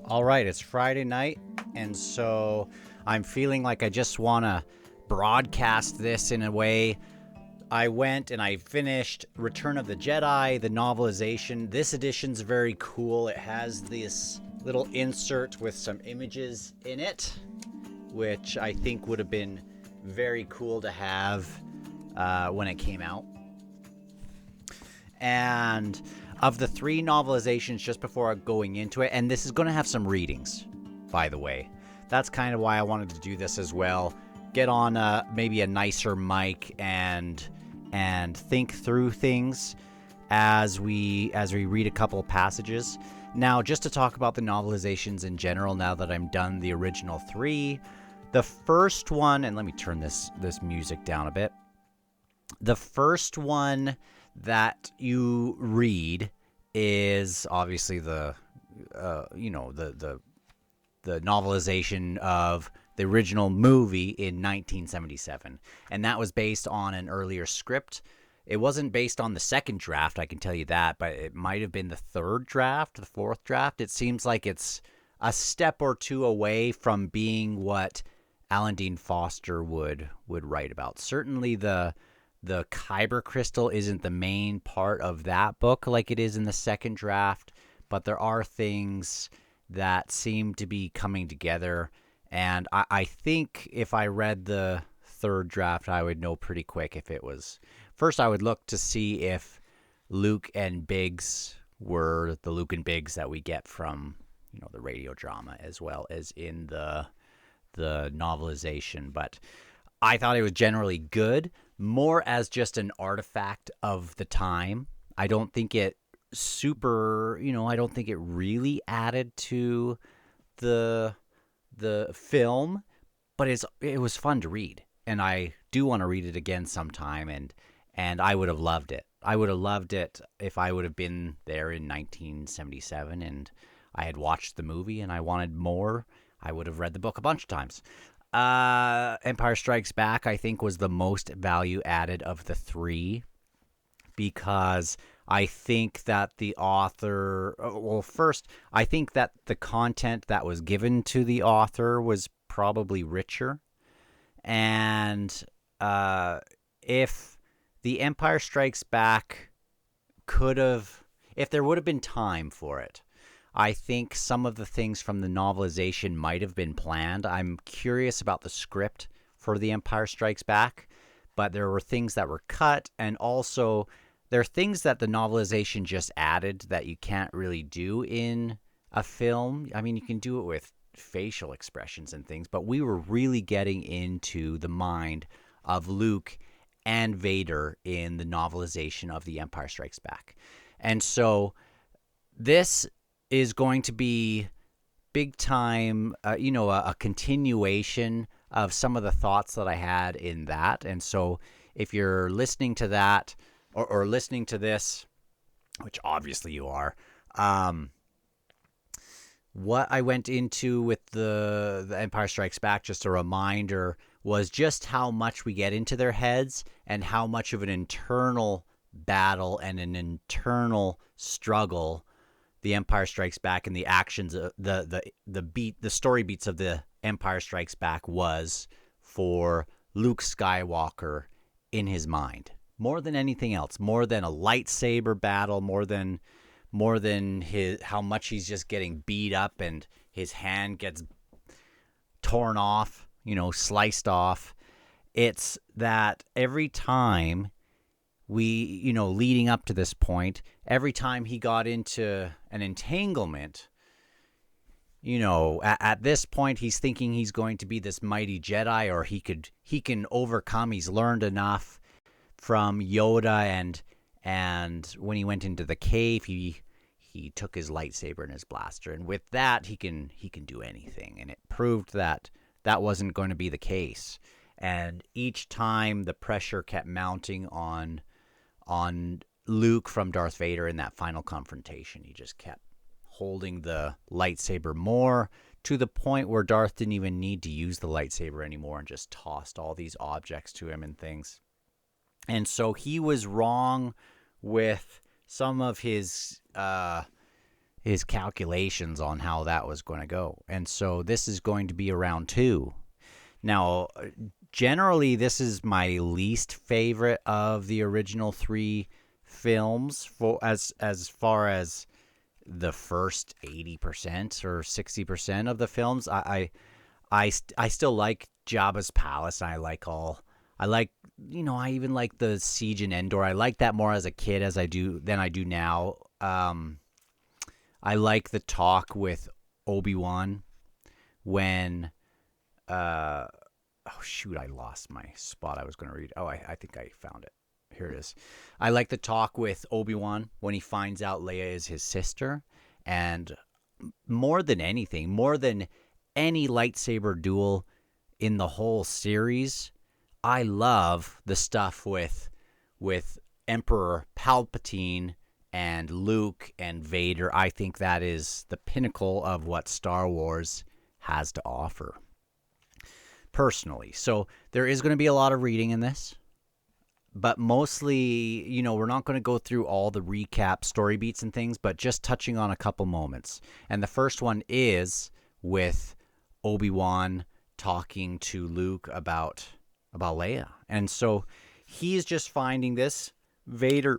All right, it's Friday night, and so I'm feeling like I just want to broadcast this in a way. I went and I finished Return of the Jedi, the novelization. This edition's very cool. It has this little insert with some images in it, which I think would have been very cool to have when it came out. And of the three novelizations, just before going into it, and this is going to have some readings, by the way. That's kind of why I wanted to do this as well. Get on maybe a nicer mic and think through things as we read a couple of passages. Now, just to talk about the novelizations in general, now that I'm done the original three, the first one, and let me turn this music down a bit. The first one that you read is obviously the novelization of the original movie in 1977, and that was based on an earlier script. It wasn't based on the second draft, I can tell you that, but it might have been the third draft, the fourth draft. It seems like it's a step or two away from being what Alan Dean Foster would write about. Certainly the Kyber crystal isn't the main part of that book like it is in the second draft, but there are things that seem to be coming together. And I think if I read the third draft, I would know pretty quick if it was. First, I would look to see if Luke and Biggs were the Luke and Biggs that we get from the radio drama, as well as in the novelization. But I thought it was generally good, more as just an artifact of the time. I don't think it I don't think it really added to the film, but it was fun to read, and I do want to read it again sometime, and I would have loved it. I would have loved it if I would have been there in 1977 and I had watched the movie and I wanted more. I would have read the book a bunch of times. Empire Strikes Back, I think, was the most value added of the three, because I think that the author, first, I think that the content that was given to the author was probably richer. And if the Empire Strikes Back if there would have been time for it, I think some of the things from the novelization might have been planned. I'm curious about the script for The Empire Strikes Back, but there were things that were cut, and also there are things that the novelization just added that you can't really do in a film. I mean, you can do it with facial expressions and things, but we were really getting into the mind of Luke and Vader in the novelization of The Empire Strikes Back. And so this is going to be big time, a continuation of some of the thoughts that I had in that. And so if you're listening to that or listening to this, which obviously you are, what I went into with the Empire Strikes Back, just a reminder, was just how much we get into their heads and how much of an internal battle and an internal struggle The Empire Strikes Back and the actions, the story beats of The Empire Strikes Back was for Luke Skywalker in his mind, more than anything else, more than a lightsaber battle, more than how much he's just getting beat up and his hand gets torn off, sliced off. It's that every time leading up to this point, every time he got into an entanglement, at this point he's thinking he's going to be this mighty Jedi, or he can overcome. He's learned enough from Yoda, and when he went into the cave, he took his lightsaber and his blaster, and with that he can do anything. And it proved that wasn't going to be the case. And each time the pressure kept mounting on Luke from Darth Vader in that final confrontation. He just kept holding the lightsaber more, to the point where Darth didn't even need to use the lightsaber anymore and just tossed all these objects to him and things. And so he was wrong with some of his his calculations on how that was going to go. And so this is going to be a round 2. Now, generally, this is my least favorite of the original 3 films for as far as the first 80% or 60% of the films. I still like Jabba's palace. I even like the siege in Endor. I like that more as a kid than I do now. I like the talk with Obi-Wan when oh shoot, I lost my spot I was going to read. Oh, I think I found it. Here it is. I like the talk with Obi-Wan when he finds out Leia is his sister. And more than anything, more than any lightsaber duel in the whole series, I love the stuff with Emperor Palpatine and Luke and Vader. I think that is the pinnacle of what Star Wars has to offer, personally. So there is going to be a lot of reading in this, but mostly, we're not going to go through all the recap story beats and things, but just touching on a couple moments. And the first one is with Obi-Wan talking to Luke about Leia. And so he's just finding this. Yoda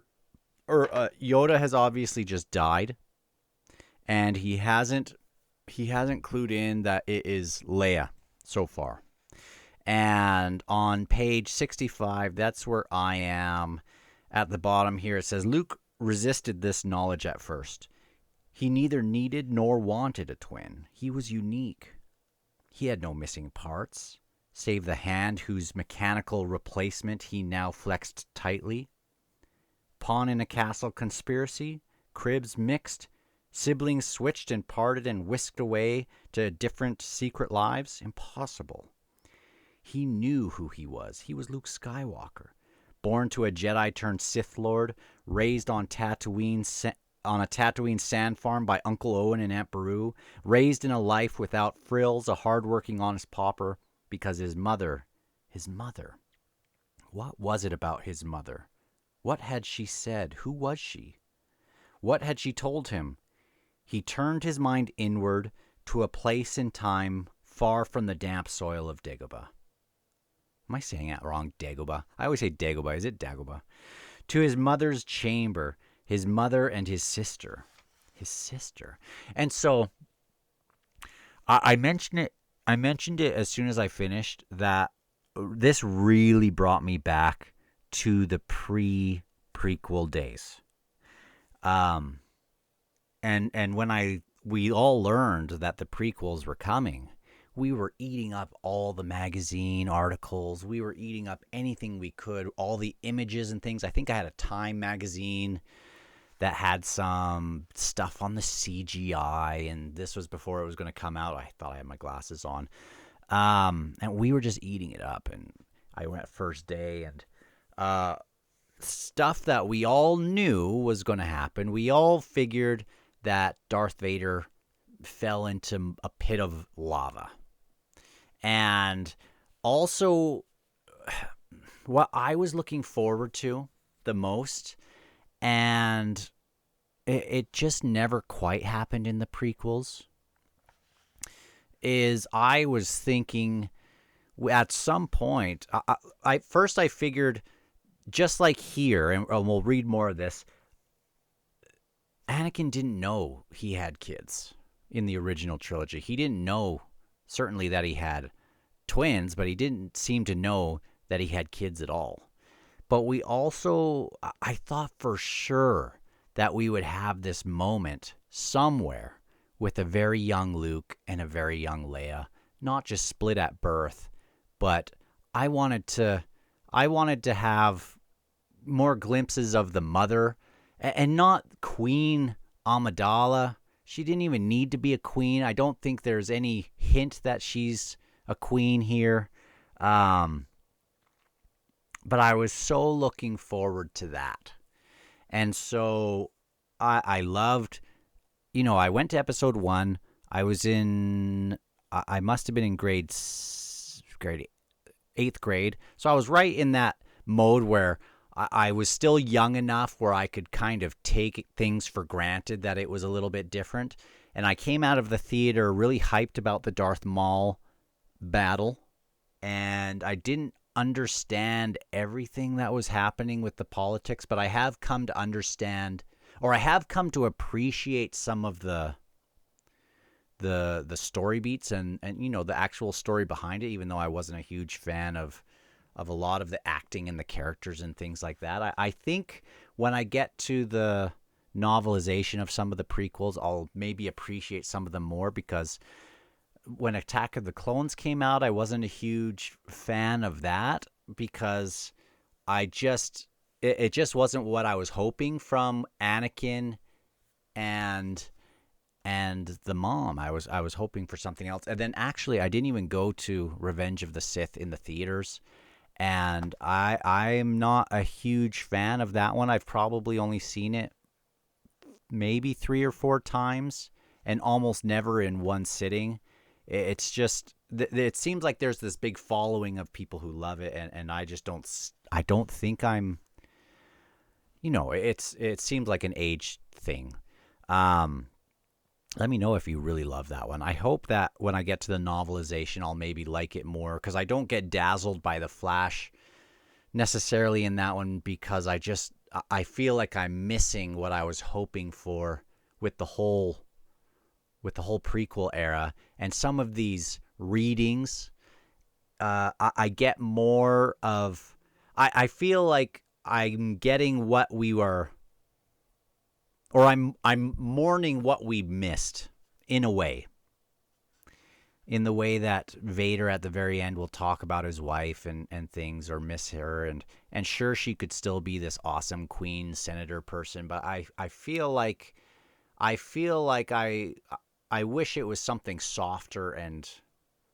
has obviously just died, and he hasn't clued in that it is Leia so far. And on page 65, that's where I am. At the bottom here, it says, Luke resisted this knowledge at first. He neither needed nor wanted a twin. He was unique. He had no missing parts, save the hand whose mechanical replacement he now flexed tightly. Pawn in a castle conspiracy, cribs mixed, siblings switched and parted and whisked away to different secret lives? Impossible. He knew who he was. He was Luke Skywalker, born to a Jedi turned Sith Lord, raised on a Tatooine sand farm by Uncle Owen and Aunt Beru, raised in a life without frills, a hard-working, honest pauper, because his mother, what was it about his mother? What had she said? Who was she? What had she told him? He turned his mind inward to a place in time far from the damp soil of Dagobah. Am I saying that wrong? Dagobah. I always say Dagobah. Is it Dagobah? To his mother's chamber, his mother and his sister. His sister. And so I mentioned it. I mentioned it as soon as I finished that this really brought me back to the prequel days. And when we all learned that the prequels were coming, we were eating up all the magazine articles. We were eating up anything we could, all the images and things. I think I had a Time magazine that had some stuff on the CGI, and this was before it was going to come out. I thought I had my glasses on. And we were just eating it up, and I went first day, and stuff that we all knew was going to happen. We all figured that Darth Vader fell into a pit of lava. And also, what I was looking forward to the most, and it just never quite happened in the prequels, is I was thinking at some point, I figured, just like here, and we'll read more of this, Anakin didn't know he had kids in the original trilogy. He didn't know, certainly, that he had twins, but he didn't seem to know that he had kids at all. But we also, I thought for sure that we would have this moment somewhere with a very young Luke and a very young Leia, not just split at birth, but I wanted to have more glimpses of the mother, and not Queen Amidala. She didn't even need to be a queen. I don't think there's any hint that she's a queen here. But I was so looking forward to that. And so I loved, I went to episode 1. I was I must have been in grade 8th grade. So I was right in that mode where I was still young enough where I could kind of take things for granted that it was a little bit different. And I came out of the theater really hyped about the Darth Maul battle, and I didn't understand everything that was happening with the politics, but I have come to understand, or I have come to appreciate some of the story beats and the actual story behind it, even though I wasn't a huge fan of a lot of the acting and the characters and things like that. I think when I get to the novelization of some of the prequels, I'll maybe appreciate some of them more, because when Attack of the Clones came out, I wasn't a huge fan of that, because it just wasn't what I was hoping from Anakin and the mom. I was hoping for something else. And then actually I didn't even go to Revenge of the Sith in the theaters. And I'm not a huge fan of that one. I've probably only seen it maybe 3 or 4 times, and almost never in one sitting. It's just, it seems like there's this big following of people who love it, and I just don't think I'm, it seems like an age thing. Let me know if you really love that one. I hope that when I get to the novelization, I'll maybe like it more, because I don't get dazzled by the Flash necessarily in that one, because I feel like I'm missing what I was hoping for with the whole prequel era. And some of these readings, I get more of. I feel like I'm getting what we were. Or I'm mourning what we missed, in a way. In the way that Vader at the very end will talk about his wife and things, or miss her, and sure, she could still be this awesome queen senator person, but I feel like I wish it was something softer and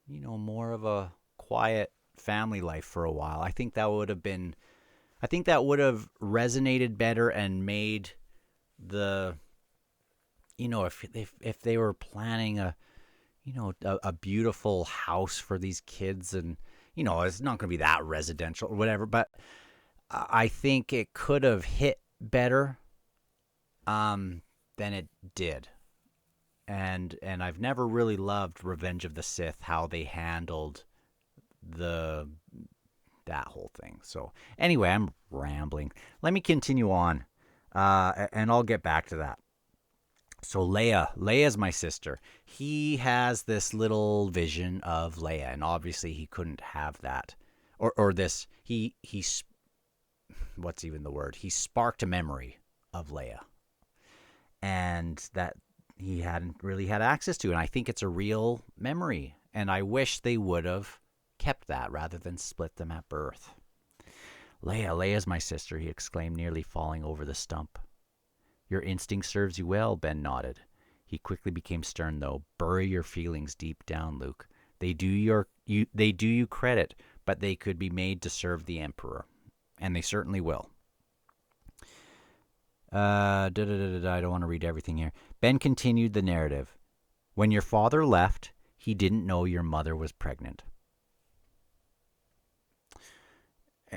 more of a quiet family life for a while. I think that would have resonated better and made if they were planning a beautiful house for these kids, and it's not going to be that residential or whatever, but I think it could have hit better than it did. And I've never really loved Revenge of the Sith, how they handled that whole thing. So anyway, I'm rambling. Let me continue on. And I'll get back to that. So Leia's my sister. He has this little vision of Leia, and obviously he couldn't have that, or this. He what's even the word? He sparked a memory of Leia, and that he hadn't really had access to, and I think it's a real memory, and I wish they would have kept that rather than split them at birth. Leia's my sister, he exclaimed, nearly falling over the stump. Your instinct serves you well, Ben nodded. He quickly became stern, though. Bury your feelings deep down, Luke. They do you credit, but they could be made to serve the Emperor. And they certainly will. I don't want to read everything here. Ben continued the narrative. When your father left, he didn't know your mother was pregnant.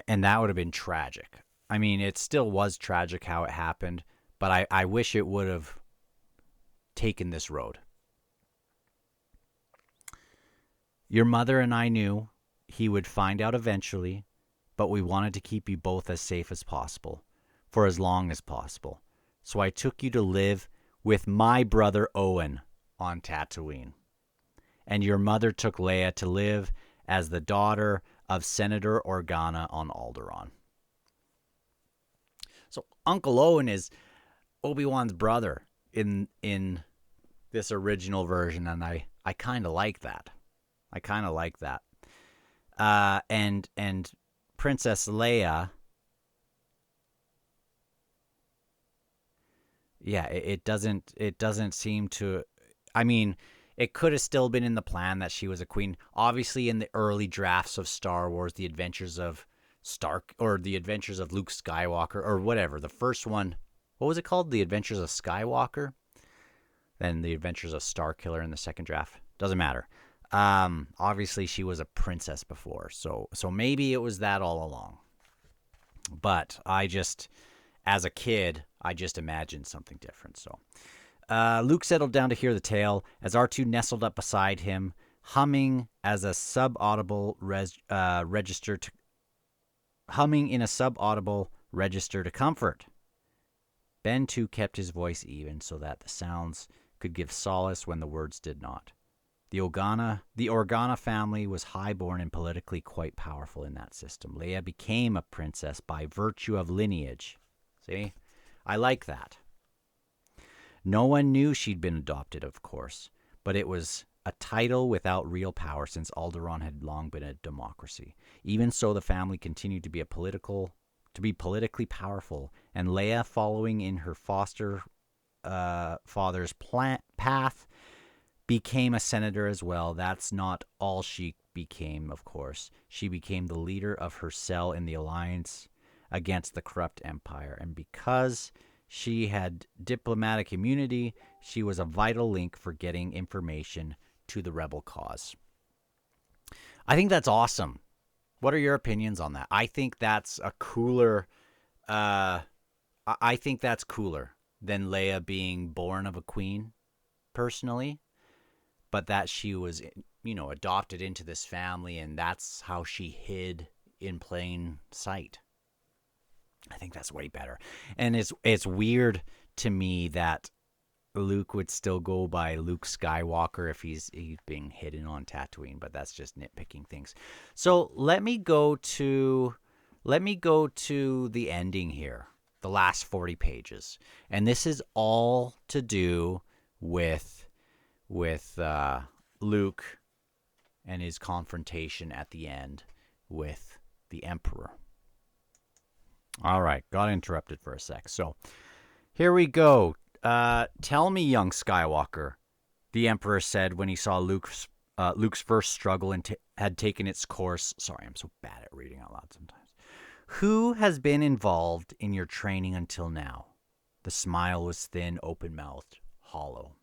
And that would have been tragic. I mean, it still was tragic how it happened, but I wish it would have taken this road. Your mother and I knew he would find out eventually, but we wanted to keep you both as safe as possible, for as long as possible. So I took you to live with my brother Owen on Tatooine. And your mother took Leia to live as the daughter of Senator Organa on Alderaan. So Uncle Owen is Obi-Wan's brother in this original version, and I kind of like that. And Princess Leia, yeah, it doesn't seem to. I mean, it could have still been in the plan that she was a queen. Obviously, in the early drafts of Star Wars, The Adventures of Stark, or The Adventures of Luke Skywalker, or whatever, the first one, what was it called? The Adventures of Skywalker? Then The Adventures of Starkiller in the second draft. Doesn't matter. Obviously, she was a princess before, so maybe it was that all along. But as a kid, I just imagined something different. So Luke settled down to hear the tale as R2 nestled up beside him, humming as a subaudible register to humming in a subaudible register to comfort. Ben too kept his voice even so that the sounds could give solace when the words did not. The Organa family was highborn and politically quite powerful in that system. Leia became a princess by virtue of lineage. See? I like that. No one knew she'd been adopted, of course, but it was a title without real power since Alderaan had long been a democracy. Even so, the family continued to be politically powerful, and Leia, following in her foster father's path, became a senator as well. That's not all she became, of course. She became the leader of her cell in the alliance against the corrupt empire, and because she had diplomatic immunity, she was a vital link for getting information to the rebel cause. I think that's awesome. What are your opinions on that? I think that's a cooler. I think that's cooler than Leia being born of a queen, personally. But that she was, adopted into this family, and that's how she hid in plain sight. I think that's way better. And it's weird to me that Luke would still go by Luke Skywalker if he's being hidden on Tatooine, but that's just nitpicking things. So let me go to the ending here, the last 40 pages. And this is all to do with Luke and his confrontation at the end with the Emperor. All right, got interrupted for a sec. So here we go. Tell me, young Skywalker, the Emperor said when he saw Luke's first struggle had taken its course. Sorry, I'm so bad at reading out loud sometimes. Who has been involved in your training until now? The smile was thin, open-mouthed, hollow.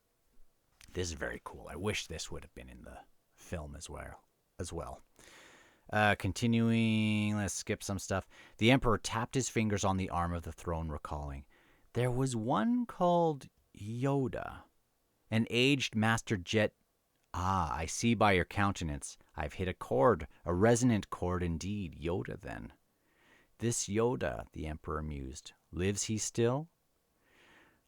This is very cool. I wish this would have been in the film as well. Continuing, let's skip some stuff. The Emperor tapped his fingers on the arm of the throne, recalling. There was one called Yoda, an aged Master Jet. Ah, I see by your countenance. I've hit a chord, a resonant chord indeed. Yoda, then. This Yoda, the Emperor mused. Lives he still?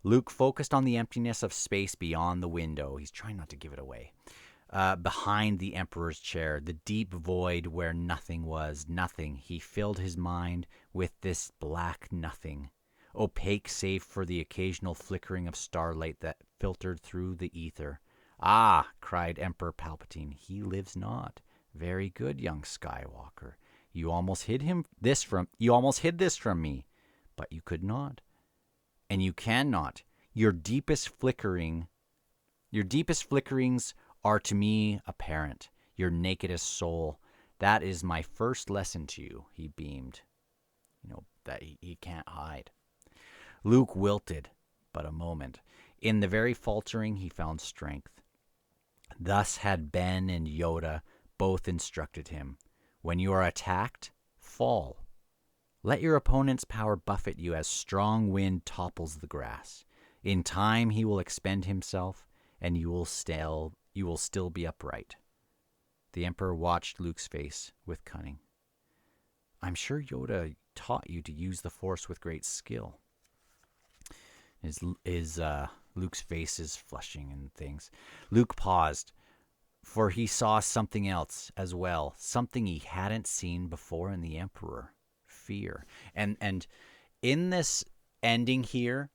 Luke focused on the emptiness of space beyond the window. He's trying not to give it away. Behind the Emperor's chair, the deep void where nothing was, nothing. He filled his mind with this black nothing, opaque save for the occasional flickering of starlight that filtered through the ether. Ah, cried Emperor Palpatine, he lives not. Very good, young Skywalker. You almost hid this from me, but you could not. And you cannot. Your deepest flickerings are to me apparent. Your nakedest soul. That is my first lesson to you, he beamed. That he can't hide. Luke wilted, but a moment. In the very faltering, he found strength. Thus had Ben and Yoda both instructed him. When you are attacked, fall. Let your opponent's power buffet you as strong wind topples the grass. In time he will expend himself, and you will still be upright. The Emperor watched Luke's face with cunning. I'm sure Yoda taught you to use the Force with great skill. Luke's face is flushing and things. Luke paused, for he saw something else as well, something he hadn't seen before in the Emperor. Fear. And in this ending here,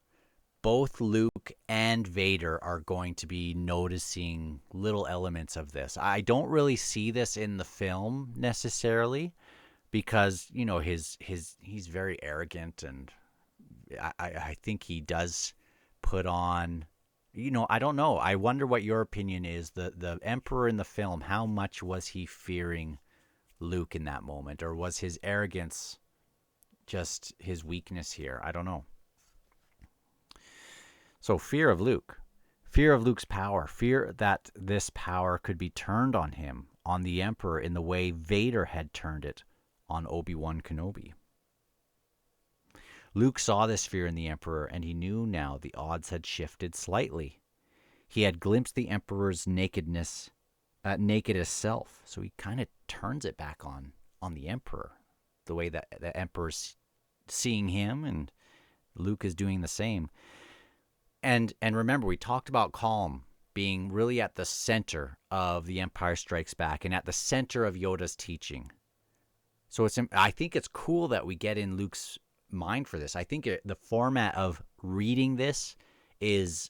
both Luke and Vader are going to be noticing little elements of this. I don't really see this in the film necessarily because, he's very arrogant, and I think he does put on, I don't know. I wonder what your opinion is. The Emperor in the film, how much was he fearing Luke in that moment, or was his arrogance just his weakness here? I don't know. So fear of Luke's power, fear that this power could be turned on him, on the Emperor, in the way Vader had turned it on Obi-Wan Kenobi. Luke saw this fear in the Emperor, and he knew now the odds had shifted slightly. He had glimpsed the Emperor's nakedness, nakedest self, so he kind of turns it back on the Emperor, the way that the Emperor's seeing him, and Luke is doing the same. And remember, we talked about calm being really at the center of The Empire Strikes Back and at the center of Yoda's teaching. So I think it's cool that we get in Luke's mind for this. I think the format of reading this is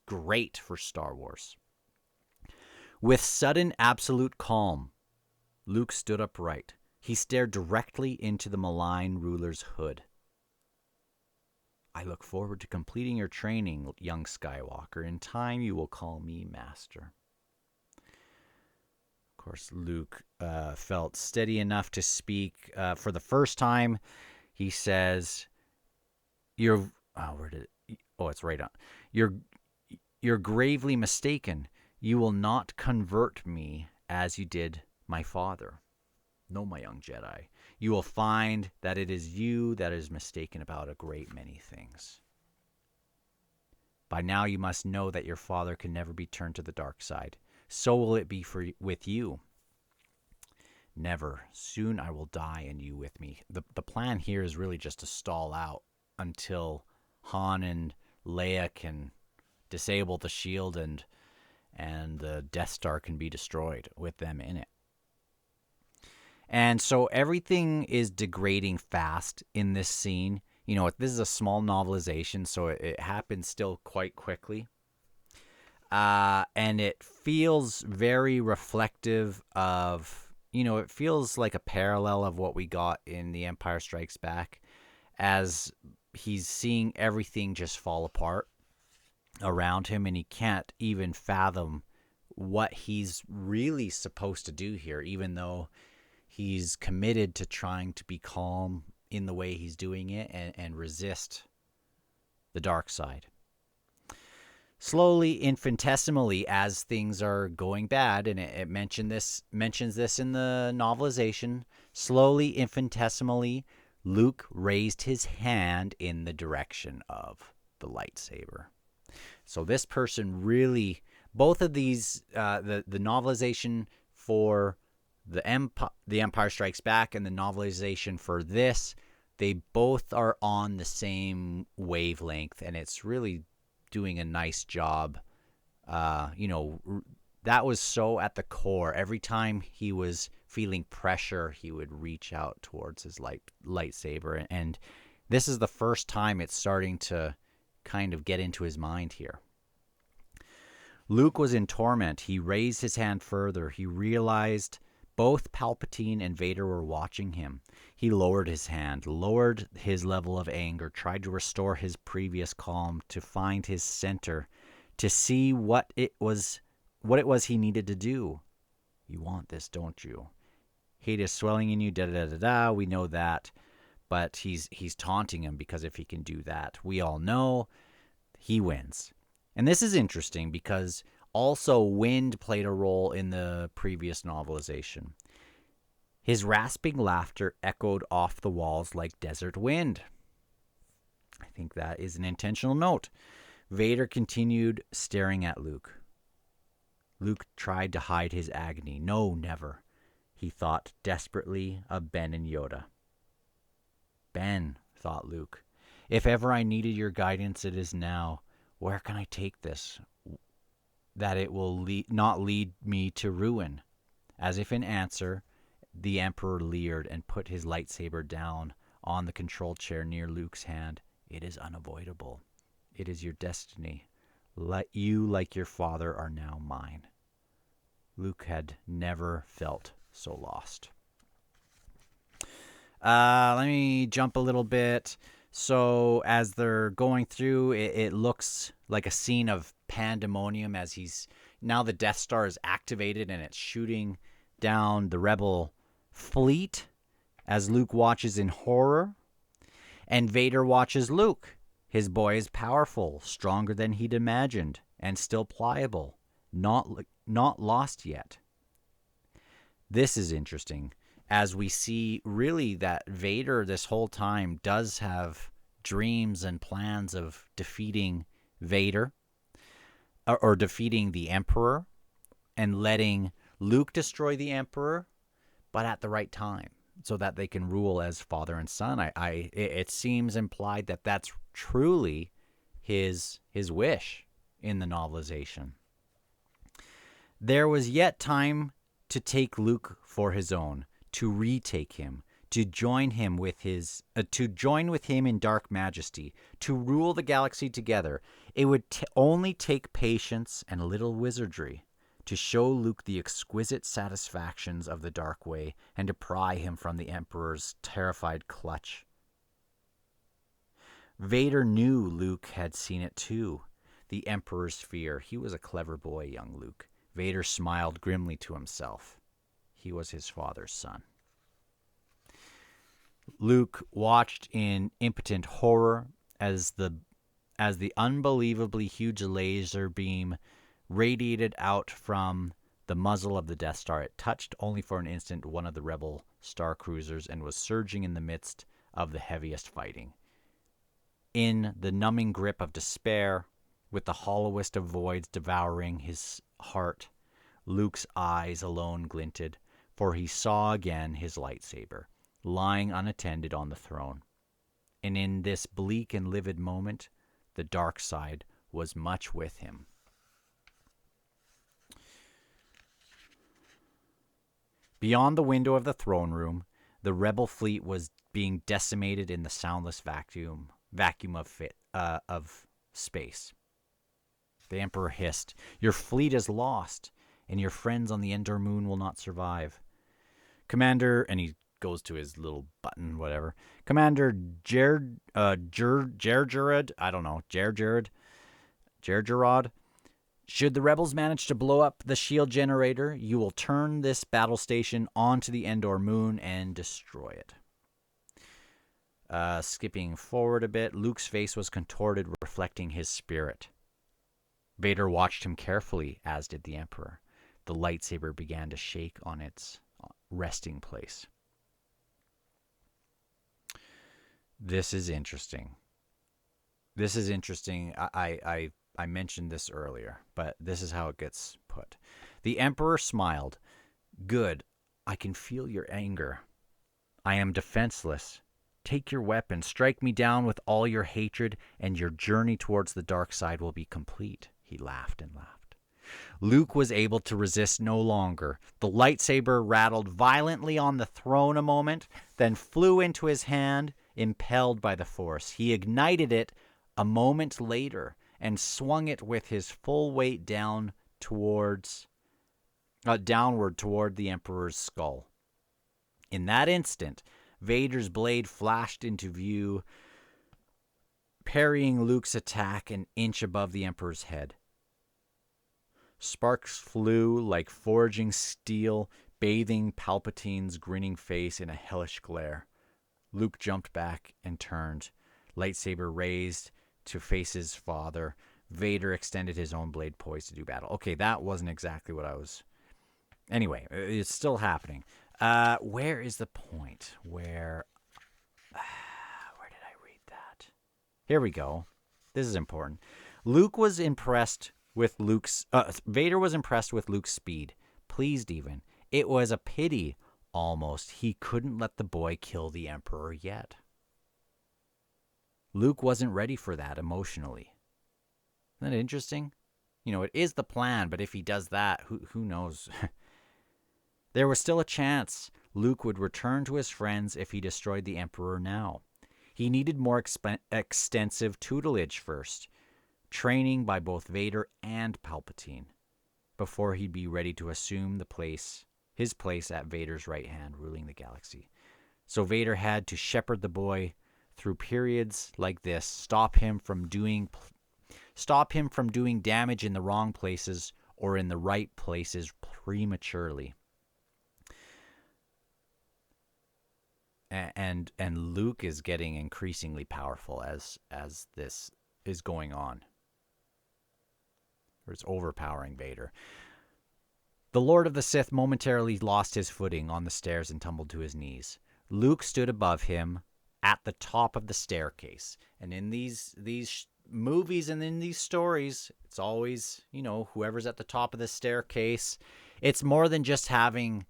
great for Star Wars. With sudden absolute calm, Luke stood upright. He stared directly into the malign ruler's hood. I look forward to completing your training, young Skywalker. In time, you will call me master. Of course, Luke felt steady enough to speak for the first time. He says, "You're it's right on. You're gravely mistaken. You will not convert me as you did my father. No, my young Jedi. You will find that it is you that is mistaken about a great many things. By now you must know that your father can never be turned to the dark side. So will it be with you. Never. Soon I will die and you with me." The plan here is really just to stall out until Han and Leia can disable the shield and the Death Star can be destroyed with them in it. And so everything is degrading fast in this scene. You know, this is a small novelization, so it happens still quite quickly. And it feels very reflective of, it feels like a parallel of what we got in The Empire Strikes Back, as he's seeing everything just fall apart around him, and he can't even fathom what he's really supposed to do here, even though he's committed to trying to be calm in the way he's doing it and resist the dark side. Slowly, infinitesimally, as things are going bad, and it mentions this in the novelization, slowly, infinitesimally, Luke raised his hand in the direction of the lightsaber. So this person really, both of these, the novelization for The Empire Strikes Back and the novelization for this, they both are on the same wavelength, and it's really doing a nice job. That was so at the core. Every time he was feeling pressure, he would reach out towards his lightsaber, and this is the first time it's starting to kind of get into his mind here. Luke was in torment. He raised his hand further. He realized both Palpatine and Vader were watching him. He lowered his hand, lowered his level of anger, tried to restore his previous calm, to find his center, to see what it was he needed to do. You want this, don't you? Hate is swelling in you, da-da-da-da-da, we know that. But he's taunting him, because if he can do that, we all know he wins. And this is interesting because also wind played a role in the previous novelization. His rasping laughter echoed off the walls like desert wind. I think that is an intentional note. Vader continued staring at Luke. Luke tried to hide his agony. No, never. He thought desperately of Ben and Yoda. Ben, thought Luke, if ever I needed your guidance, it is now. Where can I take this, that it will not lead me to ruin? As if in answer, the Emperor leered and put his lightsaber down on the control chair near Luke's hand. It is unavoidable. It is your destiny. You, like your father, are now mine. Luke had never felt so lost. Let me jump a little bit. So as they're going through, it looks like a scene of pandemonium as now the Death Star is activated and it's shooting down the rebel fleet as Luke watches in horror. And Vader watches Luke. His boy is powerful, stronger than he'd imagined, and still pliable, not lost yet. This is interesting, as we see really that Vader this whole time does have dreams and plans of defeating Vader or defeating the Emperor and letting Luke destroy the Emperor, but at the right time, so that they can rule as father and son. It seems implied that that's truly his wish in the novelization. There was yet time to take Luke for his own, to retake him, to join him with him in dark majesty, to rule the galaxy together. It would only take patience and a little wizardry to show Luke the exquisite satisfactions of the dark way and to pry him from the Emperor's terrified clutch. Vader knew Luke had seen it too, the Emperor's fear. He was a clever boy, young Luke. Vader smiled grimly to himself. He was his father's son. Luke watched in impotent horror as the unbelievably huge laser beam radiated out from the muzzle of the Death Star. It touched only for an instant one of the rebel star cruisers and was surging in the midst of the heaviest fighting. In the numbing grip of despair, with the hollowest of voids devouring his heart, Luke's eyes alone glinted, for he saw again his lightsaber, lying unattended on the throne. And in this bleak and livid moment, the dark side was much with him. Beyond the window of the throne room, the rebel fleet was being decimated in the soundless vacuum of space. The Emperor hissed, "Your fleet is lost, and your friends on the Endor moon will not survive. Commander," and he goes to his little button, whatever. "Commander Gergerod, should the rebels manage to blow up the shield generator, you will turn this battle station onto the Endor moon and destroy it." Skipping forward a bit, Luke's face was contorted, reflecting his spirit. Vader watched him carefully, as did the Emperor. The lightsaber began to shake on its resting place. This is interesting. I mentioned this earlier, but this is how it gets put. The Emperor smiled. "Good. I can feel your anger. I am defenseless. Take your weapon, strike me down with all your hatred, and your journey towards the dark side will be complete." He laughed and laughed. Luke was able to resist no longer. The lightsaber rattled violently on the throne a moment, then flew into his hand, impelled by the Force. He ignited it a moment later and swung it with his full weight downward toward the Emperor's skull. In that instant, Vader's blade flashed into view, parrying Luke's attack an inch above the Emperor's head. Sparks flew like forging steel, bathing Palpatine's grinning face in a hellish glare. Luke jumped back and turned, lightsaber raised to face his father. Vader extended his own blade, poised to do battle. Okay, that wasn't exactly what I was... Anyway, it's still happening. Where is the point? Where did I read that? Here we go. This is important. Vader was impressed with Luke's speed. Pleased even. It was a pity, almost, he couldn't let the boy kill the Emperor yet. Luke wasn't ready for that emotionally. Isn't that interesting? You know, it is the plan, but if he does that, who knows? There was still a chance Luke would return to his friends if he destroyed the Emperor now. He needed more extensive tutelage first, training by both Vader and Palpatine, before he'd be ready to assume his place at Vader's right hand, ruling the galaxy. So Vader had to shepherd the boy through periods like this, stop him from doing damage in the wrong places or in the right places prematurely. And Luke is getting increasingly powerful as this is going on. Or it's overpowering Vader. The Lord of the Sith momentarily lost his footing on the stairs and tumbled to his knees. Luke stood above him, at the top of the staircase. And in these movies and in these stories, it's always, whoever's at the top of the staircase. It's more than just having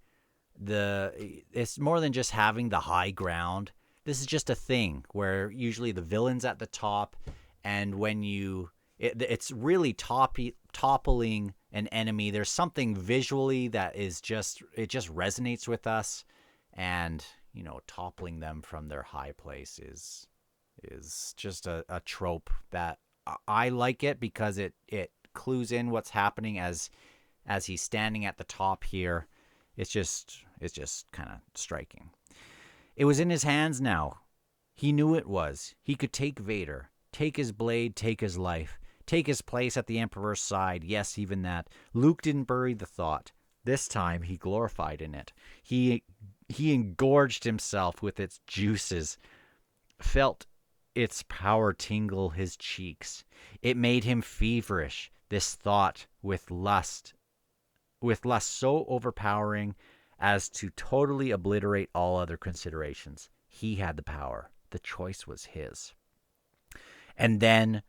the high ground. This is just a thing where usually the villain's at the top, and when it's really toppling an enemy. There's something visually that is just resonates with us, and toppling them from their high place is just a trope that I like it because it clues in what's happening as he's standing at the top here. It's just kind of striking. It was in his hands now. He knew it was. He could take Vader, take his blade, take his life, take his place at the Emperor's side. Yes, even that. Luke didn't bury the thought. This time he glorified in it. He engorged himself with its juices, felt its power tingle his cheeks. It made him feverish, this thought, with lust so overpowering as to totally obliterate all other considerations. He had the power. The choice was his. And then,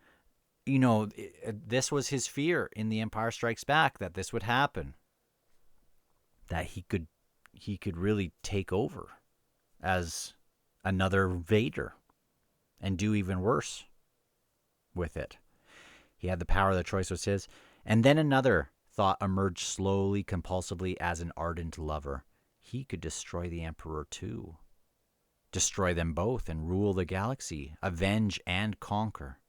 this was his fear in The Empire Strikes Back, that this would happen, that he could really take over as another Vader and do even worse with it. He had the power. The choice was his. And then another thought emerged slowly, compulsively, as an ardent lover. He could destroy the Emperor too. Destroy them both and rule the galaxy, avenge and conquer.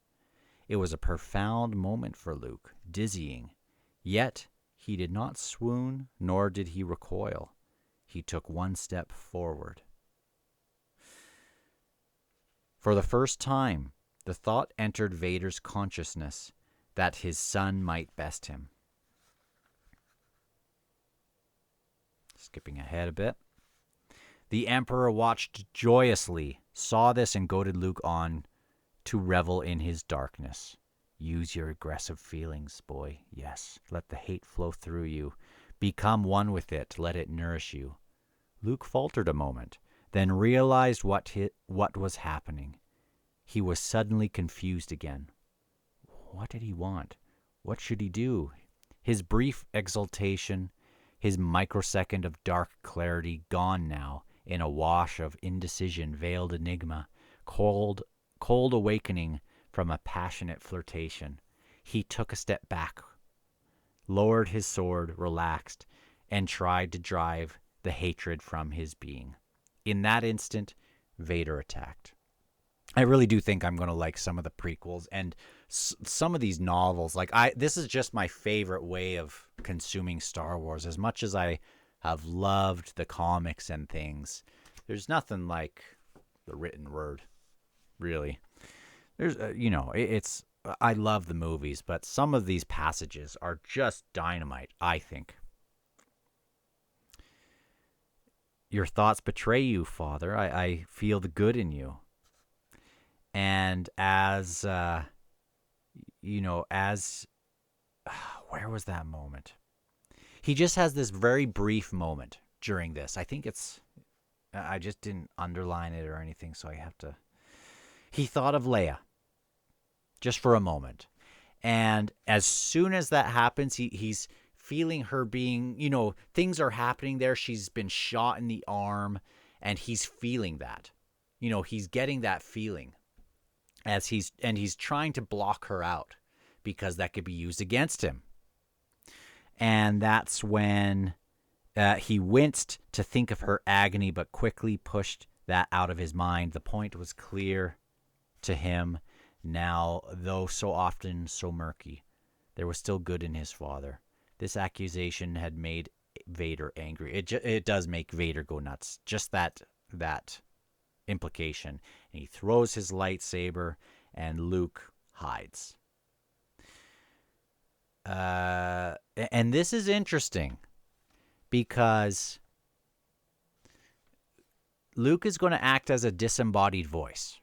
It was a profound moment for Luke, dizzying. Yet he did not swoon, nor did he recoil. He took one step forward. For the first time, the thought entered Vader's consciousness that his son might best him. Skipping ahead a bit. The Emperor watched joyously, saw this, and goaded Luke on to revel in his darkness. Use your aggressive feelings, boy. Yes, let the hate flow through you. Become one with it. Let it nourish you. Luke faltered a moment, then realized what was happening. He was suddenly confused again. What did he want? What should he do? His brief exultation, his microsecond of dark clarity, gone now in a wash of indecision, veiled enigma, cold awakening from a passionate flirtation. He took a step back, lowered his sword, relaxed, and tried to drive the hatred from his being. In that instant, Vader attacked. I really do think I'm going to like some of the prequels and some of these novels. This is just my favorite way of consuming Star Wars. As much as I have loved the comics and things, there's nothing like the written word, really. There's, I love the movies, but some of these passages are just dynamite, I think. Your thoughts betray you, Father. I feel the good in you. And as where was that moment? He just has this very brief moment during this. I think I just didn't underline it or anything, so I have to. He thought of Leia just for a moment. And as soon as that happens, he's feeling her being, things are happening there. She's been shot in the arm, and he's feeling that. He's getting that feeling as he's trying to block her out because that could be used against him. And that's when he winced to think of her agony, but quickly pushed that out of his mind. The point was clear to him now, though so often so murky. There was still good in his father. This accusation had made Vader angry. It does make Vader go nuts. Just that implication. And he throws his lightsaber, and Luke hides. And this is interesting because Luke is going to act as a disembodied voice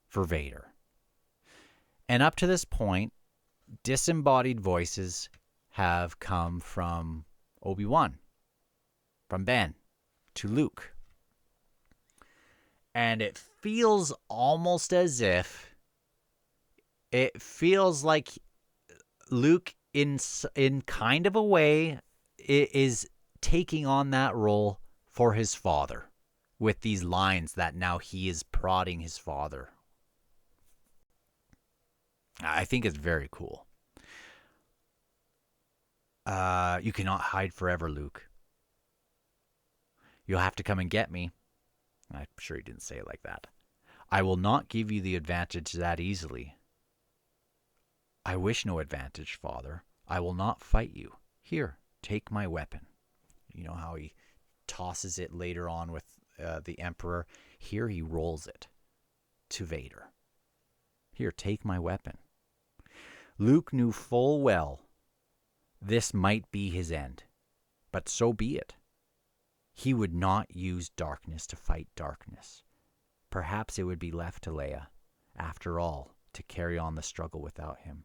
for Vader. And up to this point, disembodied voices have come from Obi-Wan, from Ben, to Luke. And it feels almost as if it feels like Luke, in kind of a way, is taking on that role for his father with these lines that now he is prodding his father. I think it's very cool. You cannot hide forever, Luke. You'll have to come and get me. I'm sure he didn't say it like that. I will not give you the advantage that easily. I wish no advantage, father. I will not fight you. Here, take my weapon. You know how he tosses it later on with the Emperor? Here he rolls it to Vader. Here, take my weapon. Luke knew full well this might be his end, but so be it. He would not use darkness to fight darkness. Perhaps it would be left to Leia, after all, to carry on the struggle without him.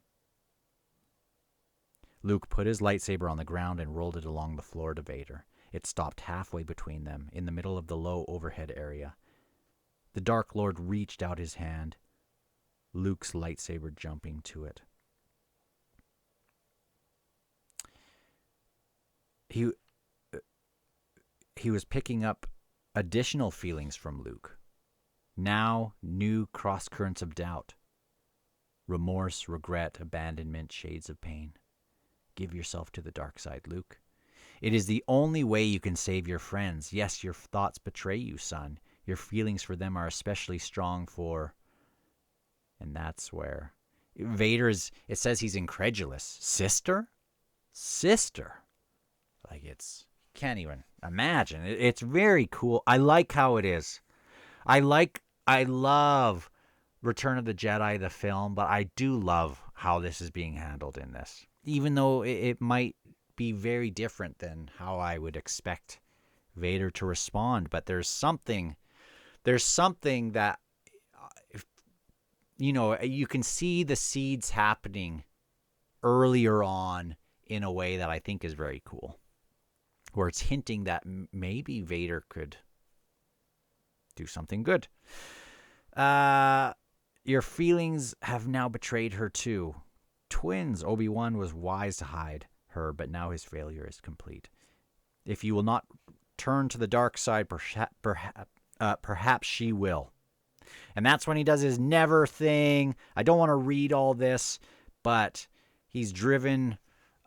Luke put his lightsaber on the ground and rolled it along the floor to Vader. It stopped halfway between them, in the middle of the low overhead area. The Dark Lord reached out his hand, Luke's lightsaber jumping to it. He was picking up additional feelings from Luke. Now, new cross-currents of doubt. Remorse, regret, abandonment, shades of pain. Give yourself to the dark side, Luke. It is the only way you can save your friends. Yes, your thoughts betray you, son. Your feelings for them are especially strong for... And that's where... Vader's... It says he's incredulous. Sister? Sister? Like, it's... Can't even imagine. It's very cool. I like how it is. I love Return of the Jedi, the film, but I do love how this is being handled in this. Even though it might be very different than how I would expect Vader to respond. But there's something that, you can see the seeds happening earlier on in a way that I think is very cool. Where it's hinting that maybe Vader could do something good. Your feelings have now betrayed her too. Twins, Obi-Wan was wise to hide her, but now his failure is complete. If you will not turn to the dark side, perhaps she will. And that's when he does his never thing. I don't want to read all this, but he's driven...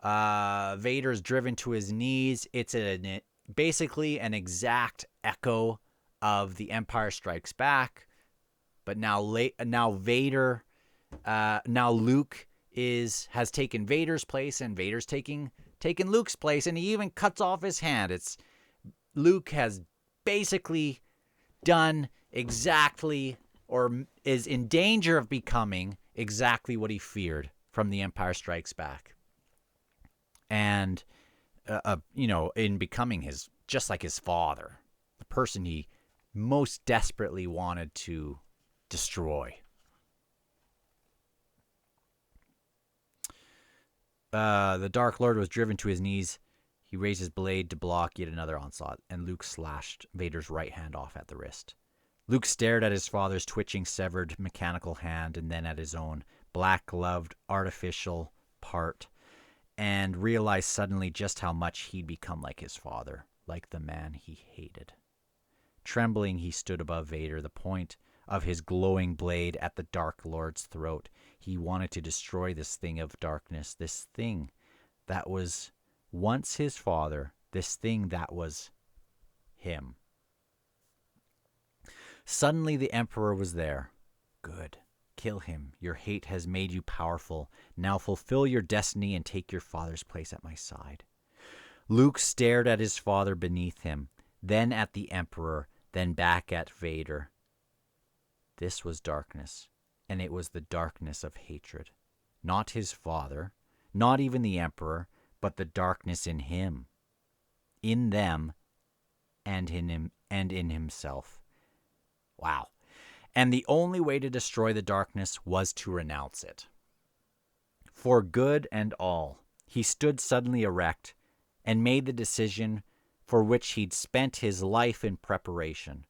Vader's driven to his knees. It's basically an exact echo of The Empire Strikes Back, but now Vader, now Luke has taken Vader's place, and Vader's taking Luke's place, and he even cuts off his hand. Luke has basically done exactly, or is in danger of becoming exactly what he feared from The Empire Strikes Back. And, in becoming just like his father, the person he most desperately wanted to destroy. The Dark Lord was driven to his knees. He raised his blade to block yet another onslaught, and Luke slashed Vader's right hand off at the wrist. Luke stared at his father's twitching, severed mechanical hand, and then at his own black-gloved, artificial part, and realized suddenly just how much he'd become like his father, like the man he hated. Trembling, he stood above Vader, the point of his glowing blade at the Dark Lord's throat. He wanted to destroy this thing of darkness, this thing that was once his father, this thing that was him. Suddenly the Emperor was there. Good. Kill him. Your hate has made you powerful. Now fulfill your destiny and take your father's place at my side. Luke stared at his father beneath him, then at the Emperor, then back at Vader. This was darkness, and it was the darkness of hatred. Not his father, not even the Emperor, but the darkness in him, in them, and in himself. Wow. And the only way to destroy the darkness was to renounce it. For good and all, he stood suddenly erect and made the decision for which he'd spent his life in preparation.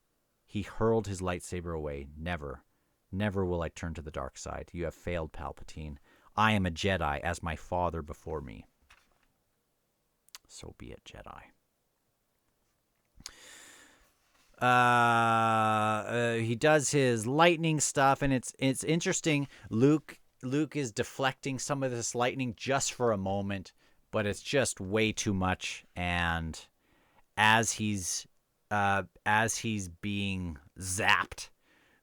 He hurled his lightsaber away. Never, never will I turn to the dark side. You have failed, Palpatine. I am a Jedi, as my father before me. So be it, Jedi. He does his lightning stuff, and it's interesting. Luke is deflecting some of this lightning just for a moment, but it's just way too much. And as he's being zapped,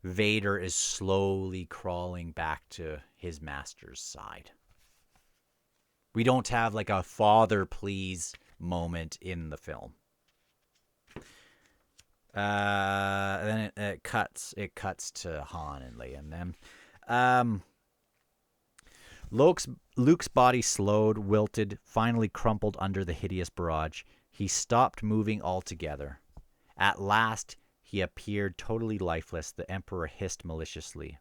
Vader is slowly crawling back to his master's side. We don't have like a father please moment in the film. Then it cuts to Han and Leia and them. Luke's body slowed, wilted, finally crumpled under the hideous barrage. He stopped moving altogether. At last, he appeared totally lifeless. The Emperor hissed maliciously.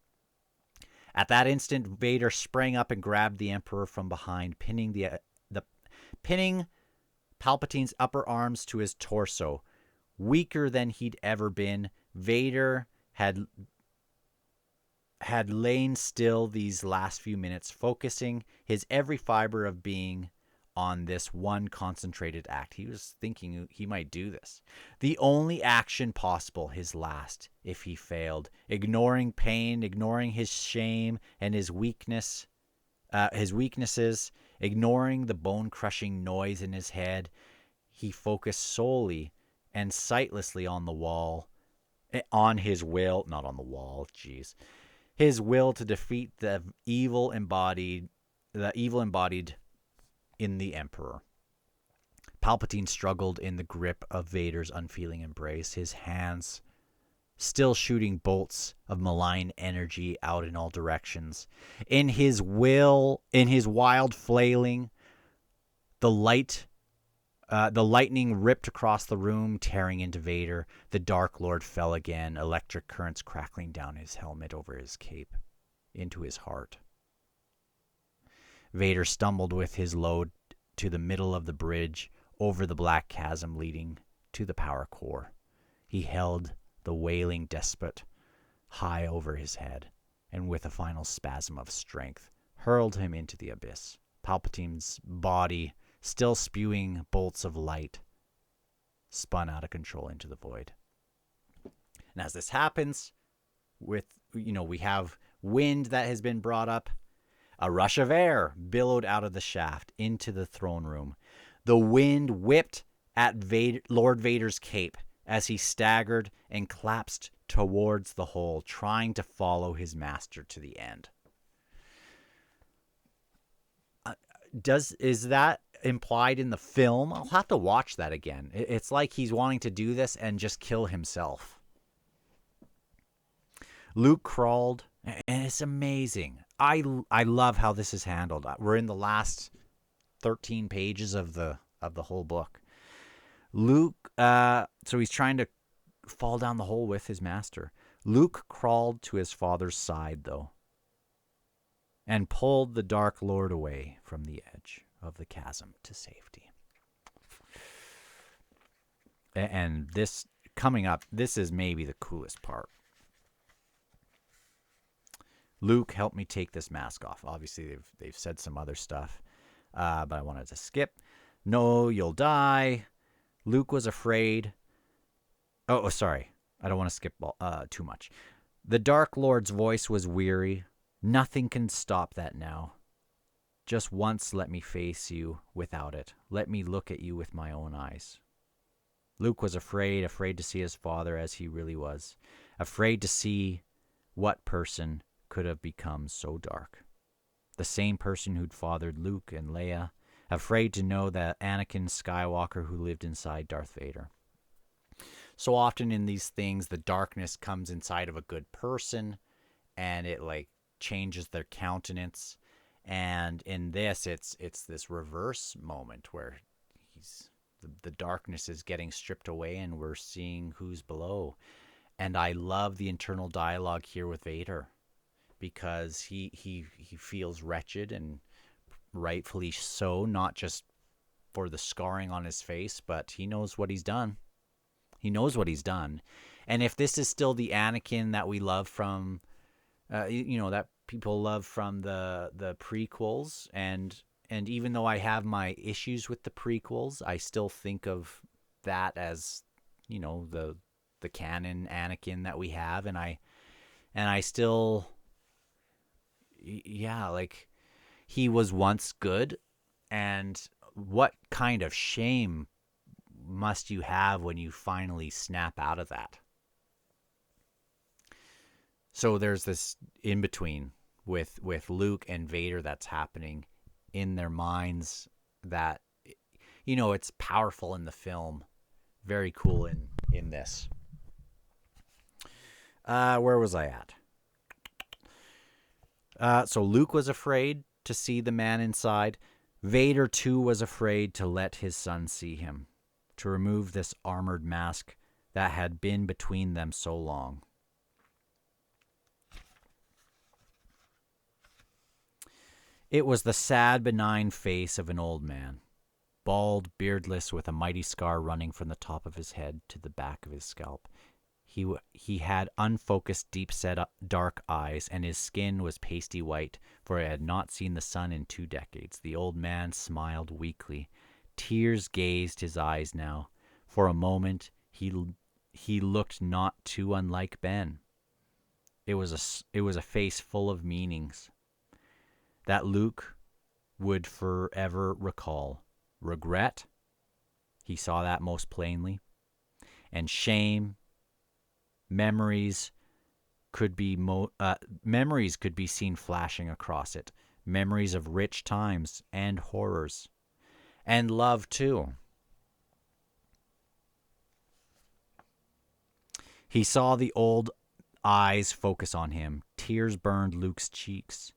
At that instant, Vader sprang up and grabbed the Emperor from behind, pinning Palpatine's upper arms to his torso. Weaker than he'd ever been, Vader had lain still these last few minutes, focusing his every fiber of being on this one concentrated act. He was thinking he might do this. The only action possible, his last, if he failed. Ignoring pain, ignoring his shame and his weaknesses, ignoring the bone-crushing noise in his head, he focused solely and sightlessly on the wall, on his will, not on the wall, jeez, his will to defeat the evil embodied in the Emperor. Palpatine struggled in the grip of Vader's unfeeling embrace, his hands still shooting bolts of malign energy out in all directions. In his wild flailing, the lightning ripped across the room, tearing into Vader. The Dark Lord fell again, electric currents crackling down his helmet, over his cape, into his heart. Vader stumbled with his load to the middle of the bridge, over the black chasm leading to the power core. He held the wailing despot high over his head, and with a final spasm of strength, hurled him into the abyss. Palpatine's body, still spewing bolts of light, spun out of control into the void. And as this happens, we have wind that has been brought up. A rush of air billowed out of the shaft into the throne room. The wind whipped at Lord Vader's cape as he staggered and collapsed towards the hole, trying to follow his master to the end. Is that implied in the film? I'll have to watch that again. It's like he's wanting to do this and just kill himself. Luke crawled, and it's amazing. I love how this is handled. We're in the last 13 pages of the whole book. Luke, so he's trying to fall down the hole with his master. Luke crawled to his father's side, though, and pulled the Dark Lord away from the edge of the chasm to safety. And this, coming up, this is maybe the coolest part. Luke, help me take this mask off. Obviously, they've said some other stuff, but I wanted to skip. No, you'll die. Luke was afraid. Oh, sorry. I don't want to skip too much. The Dark Lord's voice was weary. Nothing can stop that now. Just once let me face you without it. Let me look at you with my own eyes. Luke was afraid to see his father as he really was. Afraid to see what person could have become so dark. The same person who'd fathered Luke and Leia. Afraid to know that Anakin Skywalker who lived inside Darth Vader. So often in these things, the darkness comes inside of a good person, and it like changes their countenance. And in this, it's this reverse moment where the darkness is getting stripped away, and we're seeing who's below. And I love the internal dialogue here with Vader, because he feels wretched, and rightfully so, not just for the scarring on his face, but he knows what he's done. He knows what he's done. And if this is still the Anakin that we love from, that people love from the prequels, and even though I have my issues with the prequels, I still think of that as, the canon Anakin that we have, and I still, yeah, like, he was once good, and what kind of shame must you have when you finally snap out of that? So there's this in between with Luke and Vader that's happening in their minds that, it's powerful in the film, very cool in this. Where was I at? So Luke was afraid to see the man inside. Vader too was afraid to let his son see him, to remove this armored mask that had been between them so long. It was the sad, benign face of an old man, bald, beardless, with a mighty scar running from the top of his head to the back of his scalp. He had unfocused, deep-set, dark eyes, and his skin was pasty white, for it had not seen the sun in 2 decades. The old man smiled weakly. Tears gazed his eyes now. For a moment, he looked not too unlike Ben. It was a face full of meanings that Luke would forever recall. Regret, he saw that most plainly, and shame. Memories could be seen flashing across it. Memories of rich times and horrors, and love too. He saw the old eyes focus on him. Tears burned Luke's cheeks,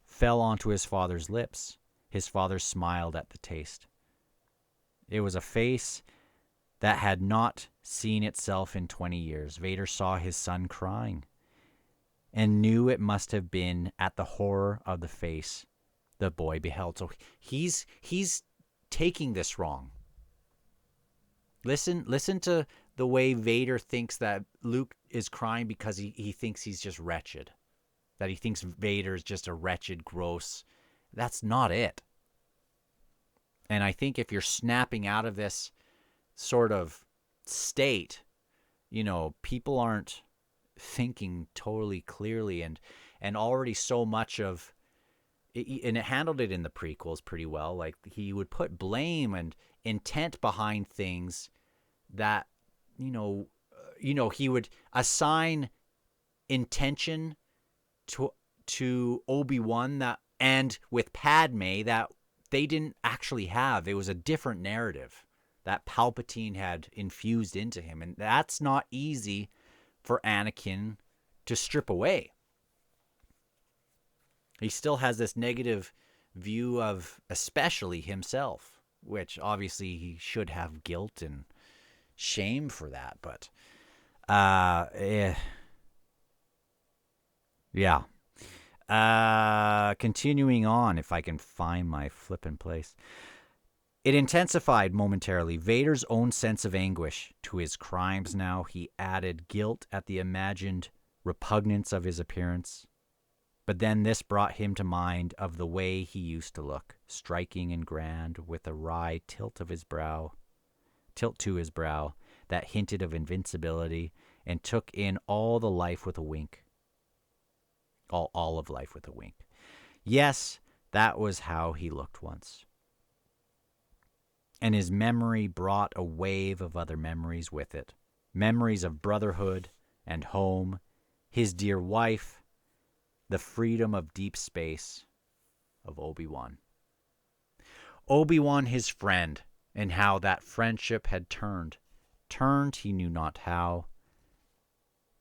fell onto his father's lips. His father smiled at the taste. It was a face that had not seen itself in 20 years. Vader saw his son crying and knew it must have been at the horror of the face the boy beheld. So he's taking this wrong. Listen to the way Vader thinks that Luke is crying because he thinks he's just wretched. That he thinks Vader is just a wretched, gross. That's not it. And I think if you're snapping out of this sort of state, people aren't thinking totally clearly, and already so much of, and it handled it in the prequels pretty well. Like, he would put blame and intent behind things that, he would assign intention to Obi-Wan that, and with Padme, that they didn't actually have. It was a different narrative that Palpatine had infused into him. And that's not easy for Anakin to strip away. He still has this negative view of especially himself, which obviously he should have guilt and shame for that. But, yeah. Continuing on, if I can find my flippin' place. It intensified momentarily. Vader's own sense of anguish to his crimes now. He added guilt at the imagined repugnance of his appearance. But then this brought him to mind of the way he used to look, striking and grand, with a wry tilt to his brow that hinted of invincibility, and took in all the life with a wink. All of life with a wink. Yes, that was how he looked once. And his memory brought a wave of other memories with it. Memories of brotherhood and home, his dear wife, the freedom of deep space, of Obi-Wan. Obi-Wan, his friend, and how that friendship had turned he knew not how,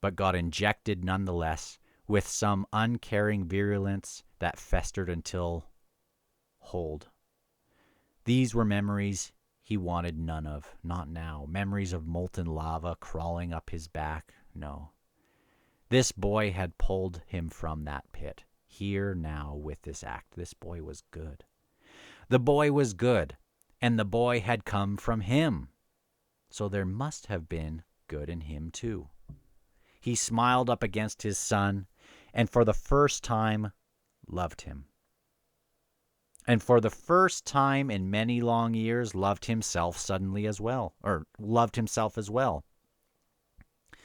but got injected nonetheless with some uncaring virulence that festered until hold. These were memories he wanted none of, not now. Memories of molten lava crawling up his back, no. This boy had pulled him from that pit. Here now with this act, this boy was good. The boy was good, and the boy had come from him. So there must have been good in him too. He smiled up against his son, and for the first time loved him. And for the first time in many long years, loved himself suddenly as well, or loved himself as well. I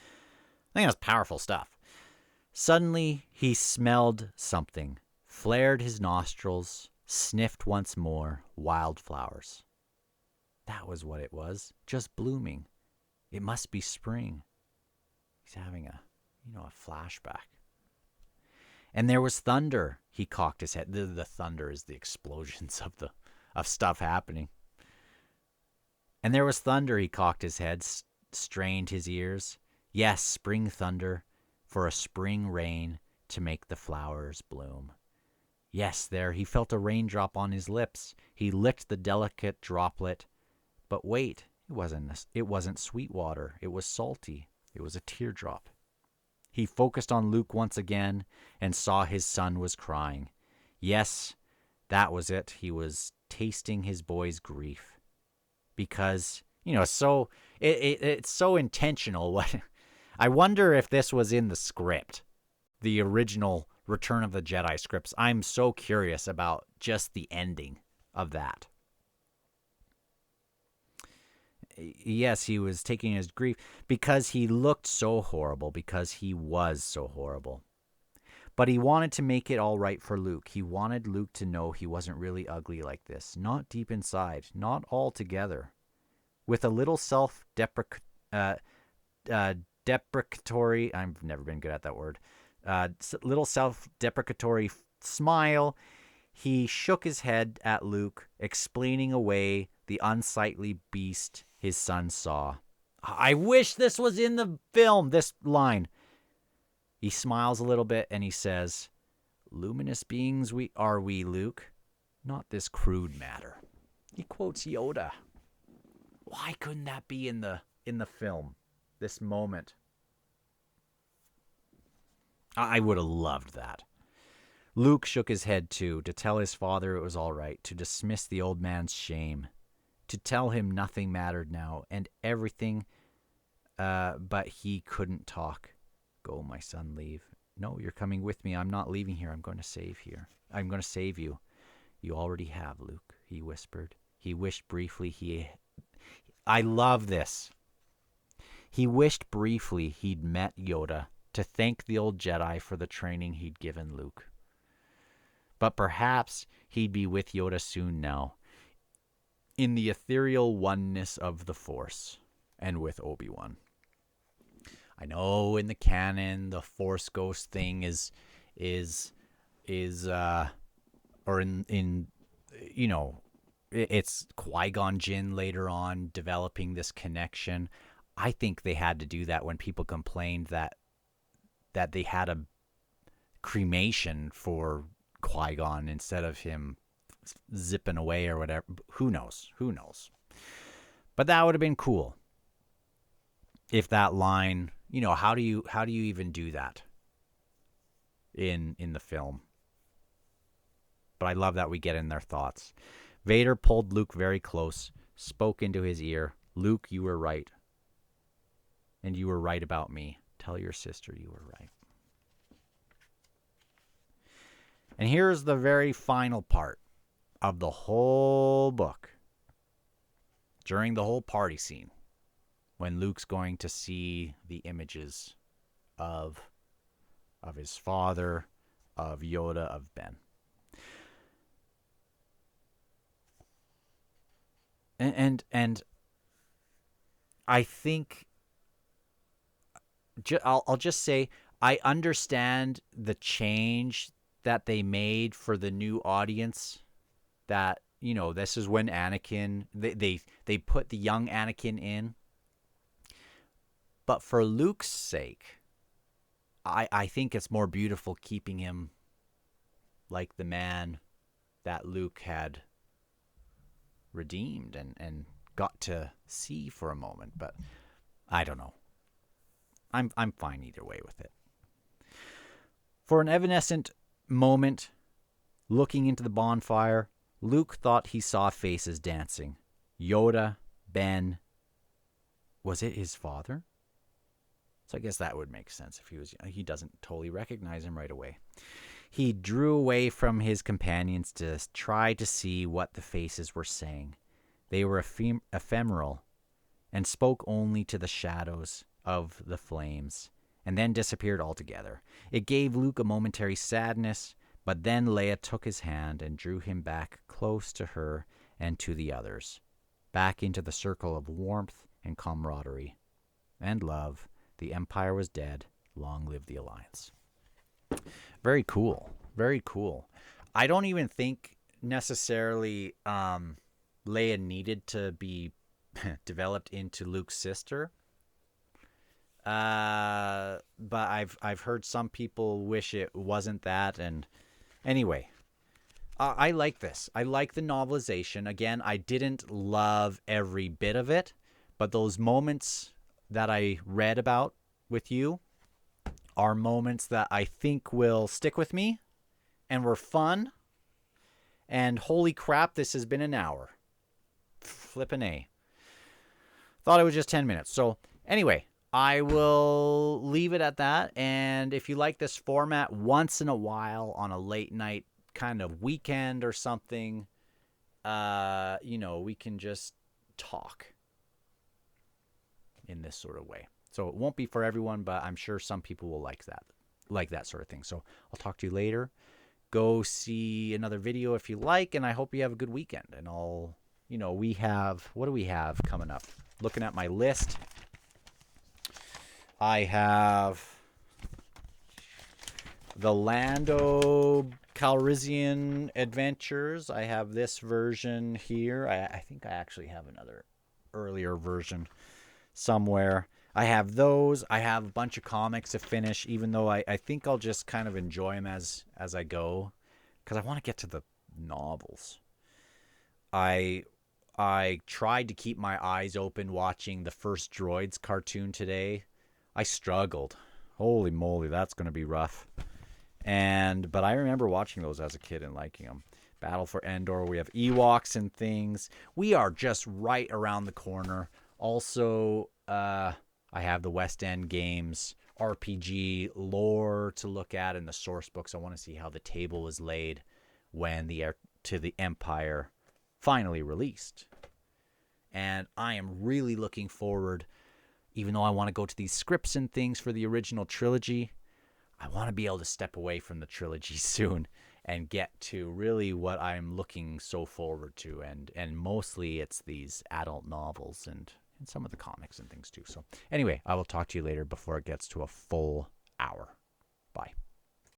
think that's powerful stuff. Suddenly, he smelled something, flared his nostrils, sniffed once more, wildflowers. That was what it was, just blooming. It must be spring. He's having a flashback. And there was thunder. He cocked his head. The thunder is the explosions of stuff happening. And there was thunder. He cocked his head, strained his ears. Yes, spring thunder, for a spring rain to make the flowers bloom. Yes, there he felt a raindrop on his lips. He licked the delicate droplet. But wait, it wasn't sweet water. It was salty. It was a teardrop. He focused on Luke once again and saw his son was crying. Yes, that was it. He was tasting his boy's grief. Because, it's so intentional. I wonder if this was in the script, the original Return of the Jedi scripts. I'm so curious about just the ending of that. Yes, he was taking his grief because he looked so horrible, because he was so horrible. But he wanted to make it all right for Luke. He wanted Luke to know he wasn't really ugly like this. Not deep inside. Not altogether. With a little deprecatory, I've never been good at that word, little self-deprecatory smile, he shook his head at Luke, explaining away the unsightly beast his son saw. I wish this was in the film, this line. He smiles a little bit and he says, luminous beings are we, Luke, not this crude matter. He quotes Yoda. Why couldn't that be in the film, this moment? I would have loved that. Luke shook his head too, to tell his father it was all right, to dismiss the old man's shame, to tell him nothing mattered now, and everything, but he couldn't talk. Go, my son, leave. No, you're coming with me. I'm not leaving here. I'm going to save you. You already have, Luke, he whispered. He wished briefly I love this. He wished briefly he'd met Yoda to thank the old Jedi for the training he'd given Luke. But perhaps he'd be with Yoda soon now, in the ethereal oneness of the Force, and with Obi-Wan. I know in the canon the Force Ghost thing is or in it's Qui-Gon Jinn later on developing this connection. I think they had to do that when people complained that they had a cremation for Qui-Gon instead of him zipping away or whatever. Who knows? But that would have been cool. If that line, how do you even do that in the film? But I love that we get in their thoughts. Vader pulled Luke very close, spoke into his ear. Luke, you were right. And you were right about me. Tell your sister you were right. And here's the very final part of the whole book. During the whole party scene, when Luke's going to see the images of his father, of Yoda, of Ben. And I think I'll just say I understand the change that they made for the new audience. That this is when Anakin they put the young Anakin in. But for Luke's sake, I think it's more beautiful keeping him like the man that Luke had redeemed and got to see for a moment. But I don't know. I'm fine either way with it. For an evanescent moment, looking into the bonfire, Luke thought he saw faces dancing. Yoda, Ben. Was it his father? So I guess that would make sense if he doesn't totally recognize him right away. He drew away from his companions to try to see what the faces were saying. They were ephemeral and spoke only to the shadows of the flames, and then disappeared altogether. It gave Luke a momentary sadness, but then Leia took his hand and drew him back close to her and to the others, back into the circle of warmth and camaraderie and love. The Empire was dead. Long live the Alliance. Very cool. Very cool. I don't even think necessarily Leia needed to be developed into Luke's sister. But I've heard some people wish it wasn't that. And anyway, I like this. I like the novelization. Again, I didn't love every bit of it, but those moments that I read about with you are moments that I think will stick with me and were fun. And holy crap, this has been an hour. Flippin' A. Thought it was just 10 minutes. So anyway, I will leave it at that. And if you like this format, once in a while on a late night kind of weekend or something, we can just talk in this sort of way. So it won't be for everyone, but I'm sure some people will like that sort of thing. So I'll talk to you later. Go see another video if you like, and I hope you have a good weekend. And what do we have coming up? Looking at my list, I have the Lando Calrissian Adventures. I have this version here. I think I actually have another earlier version somewhere. I have those. I have a bunch of comics to finish, even though I think I'll just kind of enjoy them as I go, because I want to get to the novels. I tried to keep my eyes open watching the first Droids cartoon today. I struggled. Holy moly, that's going to be rough. But I remember watching those as a kid and liking them. Battle for Endor, we have Ewoks and things. We are just right around the corner. Also, I have the West End Games RPG lore to look at in the source books. I want to see how the table was laid when the Heir to the Empire finally released. And I am really looking forward, even though I want to go to these scripts and things for the original trilogy, I want to be able to step away from the trilogy soon and get to really what I'm looking so forward to. And mostly it's these adult novels and some of the comics and things too. So anyway, I will talk to you later before it gets to a full hour. Bye.